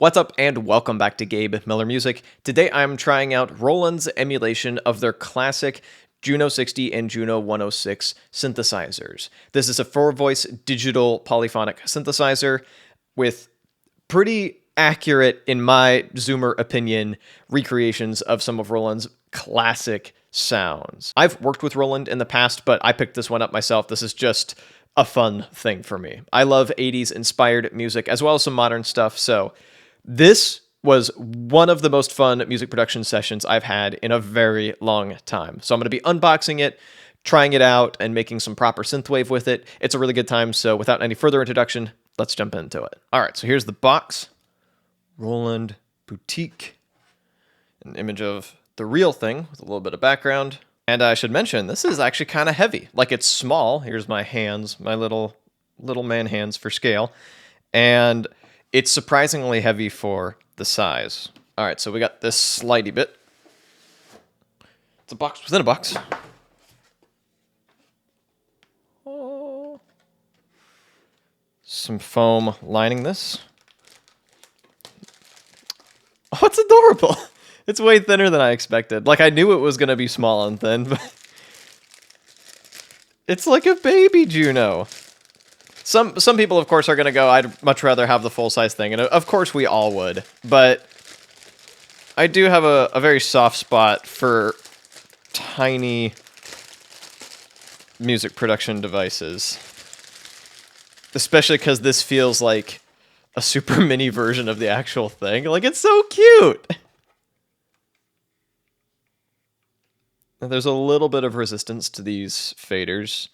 What's up and welcome back to Gabe Miller Music. Today I'm trying out Roland's emulation of their classic Juno 60 and Juno 106 synthesizers. This is a 4-voice digital polyphonic synthesizer with pretty accurate, in my Zoomer opinion, recreations of some of Roland's classic sounds. I've worked with Roland in the past, but I picked this one up myself. This is just a fun thing for me. I love 80s inspired music as well as some modern stuff, so this was one of the most fun music production sessions I've had in a very long time. So I'm going to be unboxing it, trying it out, and making some proper synthwave with it. It's a really good time, so without any further introduction, let's jump into it. All right, so here's the box. Roland Boutique. An image of the real thing with a little bit of background. And I should mention, this is actually kind of heavy. Like, it's small. Here's my hands, my little man hands for scale. And it's surprisingly heavy for the size. All right, so we got this slidey bit. It's a box within a box. Oh. Some foam lining this. Oh, it's adorable. It's way thinner than I expected. Like, I knew it was going to be small and thin, but it's like a baby Juno. Some people, of course, are going to go, I'd much rather have the full-size thing, and of course we all would, but I do have a very soft spot for tiny music production devices, especially because this feels like a super mini version of the actual thing. Like, it's so cute! There's a little bit of resistance to these faders.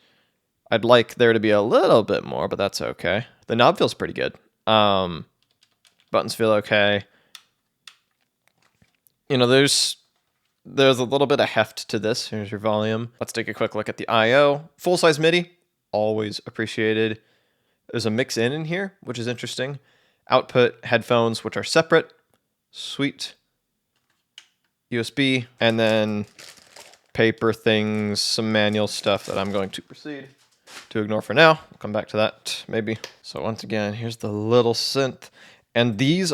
I'd like there to be a little bit more, but that's okay. The knob feels pretty good. Buttons feel okay. You know, there's a little bit of heft to this. Here's your volume. Let's take a quick look at the I/O. Full-size MIDI, always appreciated. There's a mix in here, which is interesting. Output, headphones, which are separate. Sweet. USB, and then paper things, some manual stuff that I'm going to proceed to ignore for now. We'll come back to that, maybe. So once again, here's the little synth. And these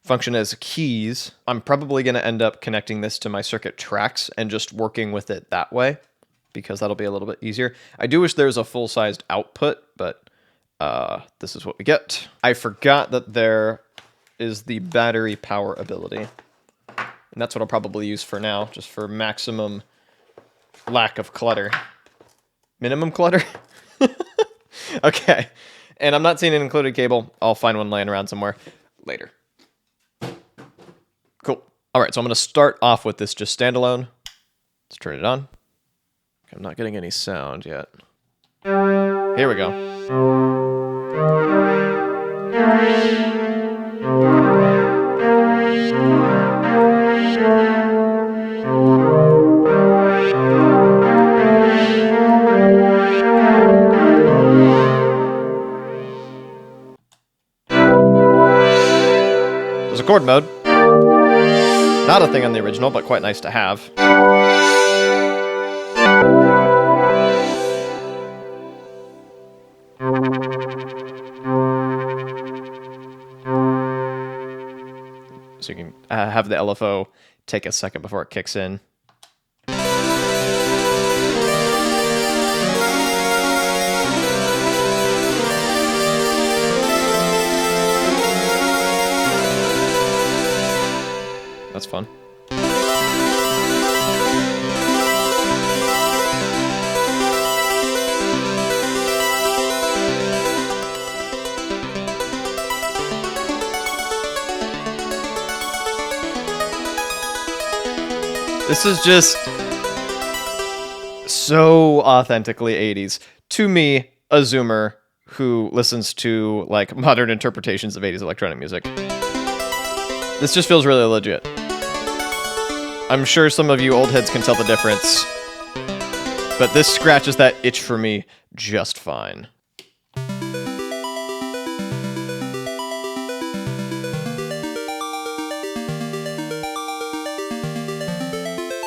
function as keys. I'm probably going to end up connecting this to my circuit tracks and just working with it that way, because that'll be a little bit easier. I do wish there was a full-sized output, but this is what we get. I forgot that there is the battery power ability. And that's what I'll probably use for now, just for maximum lack of clutter. Minimum clutter? Okay. And I'm not seeing an included cable. I'll find one laying around somewhere later. Cool. All right, so I'm going to start off with this just standalone. Let's turn it on. I'm not getting any sound yet. Here we go. There's a chord mode. Not a thing on the original, but quite nice to have. So you can have the LFO take a second before it kicks in. That's fun. This is just so authentically 80s. To me, a Zoomer who listens to, like, modern interpretations of 80s electronic music. This just feels really legit. I'm sure some of you old heads can tell the difference, but this scratches that itch for me just fine.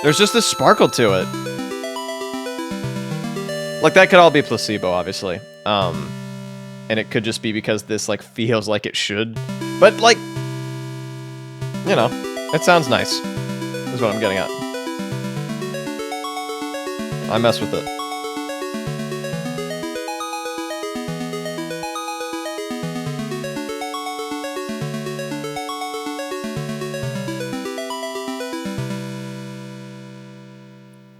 There's just this sparkle to it. Like, that could all be placebo, obviously. and it could just be because this like feels like it should. But like, you know, it sounds nice, is what I'm getting at. I mess with it.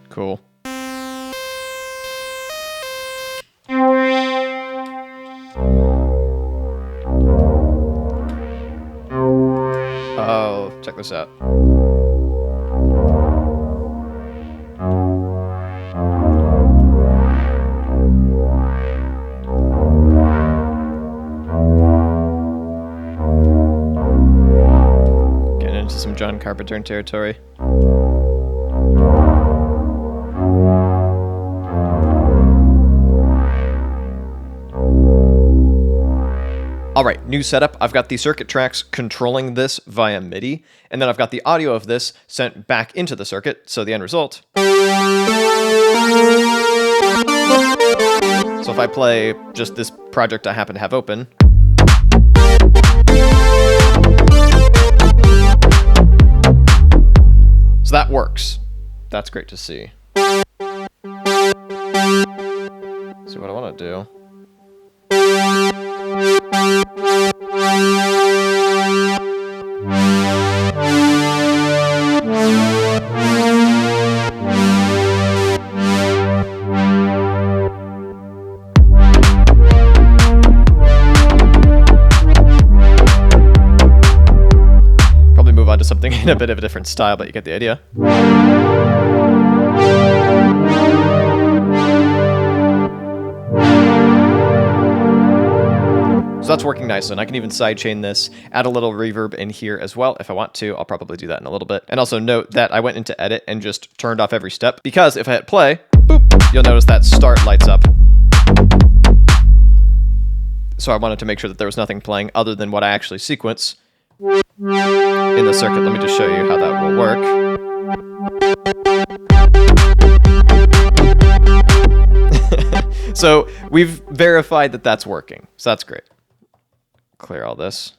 Cool. Oh, check this out. Getting into some John Carpenter territory. All right, new setup. I've got the circuit tracks controlling this via MIDI, and then I've got the audio of this sent back into the circuit, so the end result. So if I play just this project I happen to have open, so that works. That's great to see. Let's see what I want to do. Probably move on to something in a bit of a different style, but you get the idea. So that's working nicely, and I can even sidechain this, add a little reverb in here as well if I want to. I'll probably do that in a little bit. And also note that I went into edit and just turned off every step, because if I hit play, boop, you'll notice that start lights up. So I wanted to make sure that there was nothing playing other than what I actually sequence in the circuit. Let me just show you how that will work. So we've verified that that's working, so that's great. Clear all this.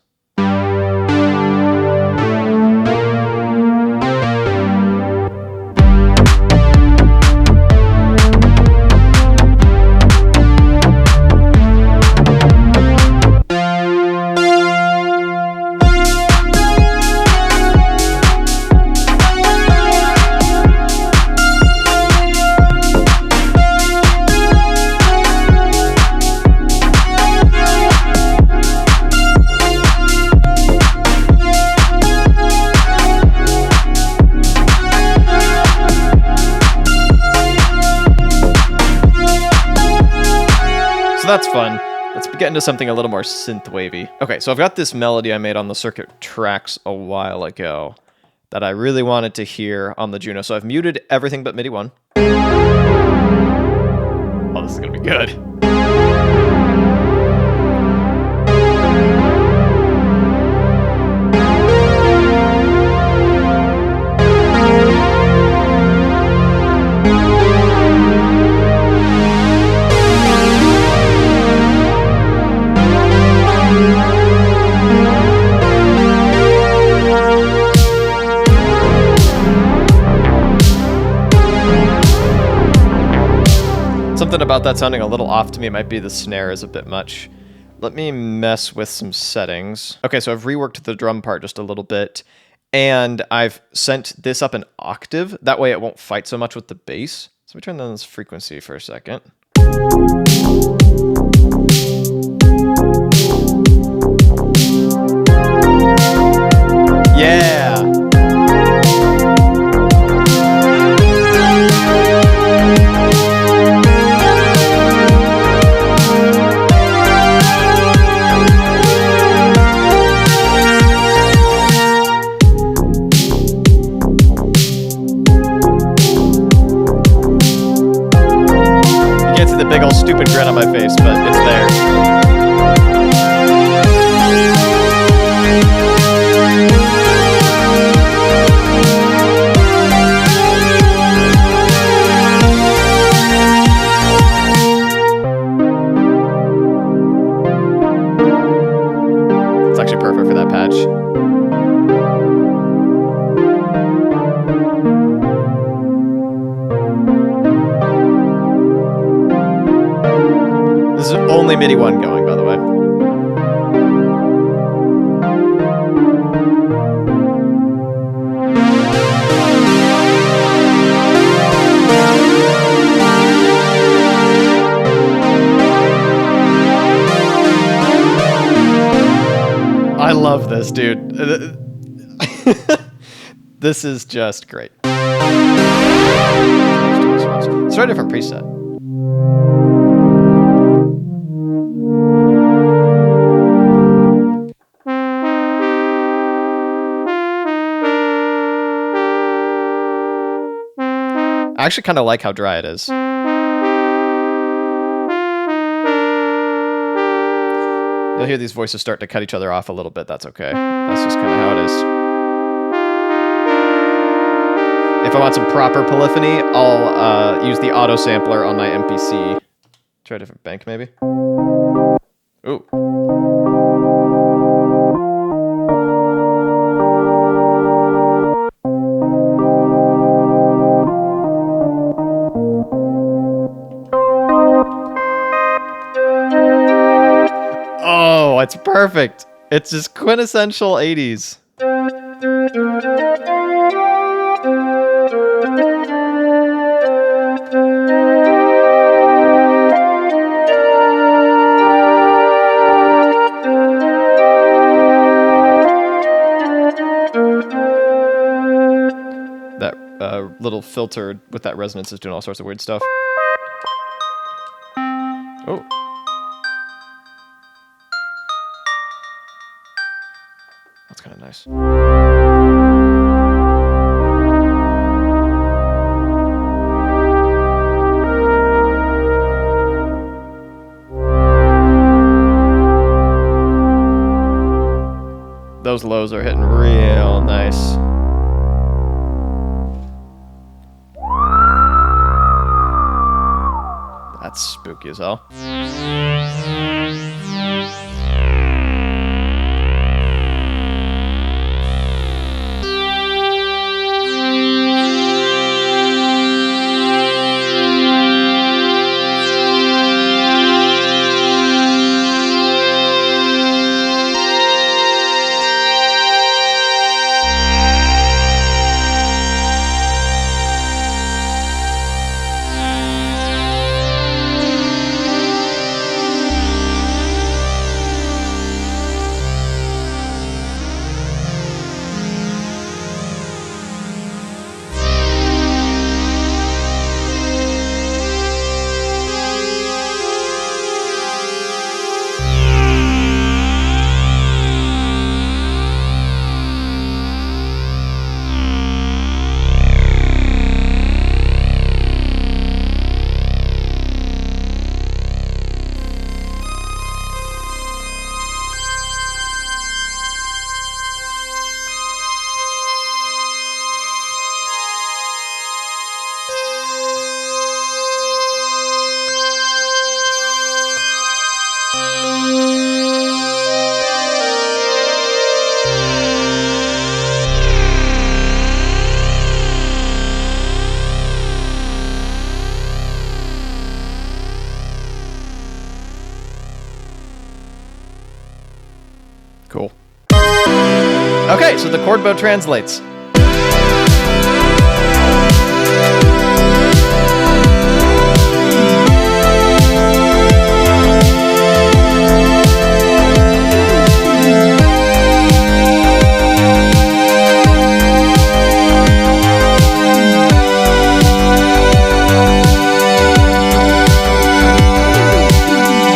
That's fun. Let's get into something a little more synth-wavy. Okay, so I've got this melody I made on the circuit tracks a while ago that I really wanted to hear on the Juno, so I've muted everything but MIDI 1. Oh, this is gonna be good. Something about that sounding a little off to me. Might be the snare is a bit much. Let me mess with some settings. Okay, so I've reworked the drum part just a little bit, and I've sent this up an octave. That way it won't fight so much with the bass. So we turn down this frequency for a second. Yeah! The big old stupid grin on my face. perfect for that patch. This is only MIDI 1 going, by the way. I love this, dude. This is just great. Let's try a different preset. I actually kind of like how dry it is. You'll hear these voices start to cut each other off a little bit. That's okay. That's just kind of how it is. If I want some proper polyphony, I'll use the auto sampler on my MPC. Try a different bank, maybe. Ooh. Oh, it's perfect. It's just quintessential 80s. That little filter with that resonance is doing all sorts of weird stuff. Oh. That's kind of nice. Those lows are hitting real nice. That's spooky as hell. Cool. Okay, so the chord bow translates.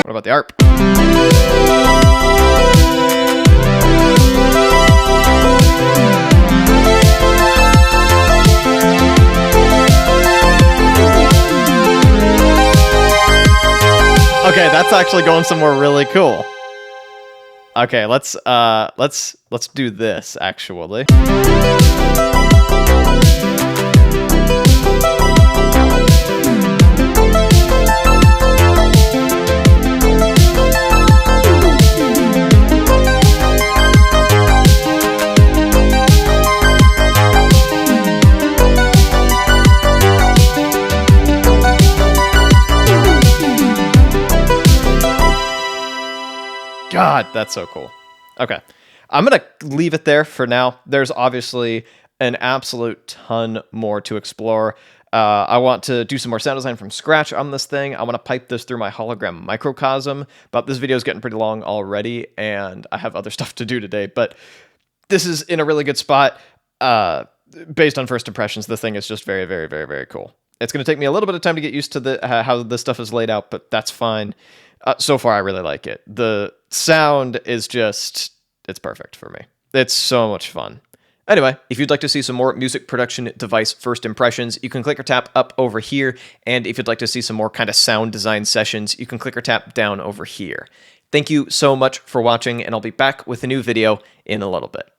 What about the ARP? Okay, that's actually going somewhere really cool. Okay, let's do this actually. God, that's so cool. Okay. I'm going to leave it there for now. There's obviously an absolute ton more to explore. I want to do some more sound design from scratch on this thing. I want to pipe this through my hologram microcosm, but this video is getting pretty long already, and I have other stuff to do today. But this is in a really good spot. Based on first impressions, the thing is just very, very, very, very cool. It's going to take me a little bit of time to get used to how this stuff is laid out, but that's fine. So far, I really like it. The sound is just, it's perfect for me. It's so much fun. Anyway, if you'd like to see some more music production device first impressions, you can click or tap up over here. And if you'd like to see some more kind of sound design sessions, you can click or tap down over here. Thank you so much for watching, and I'll be back with a new video in a little bit.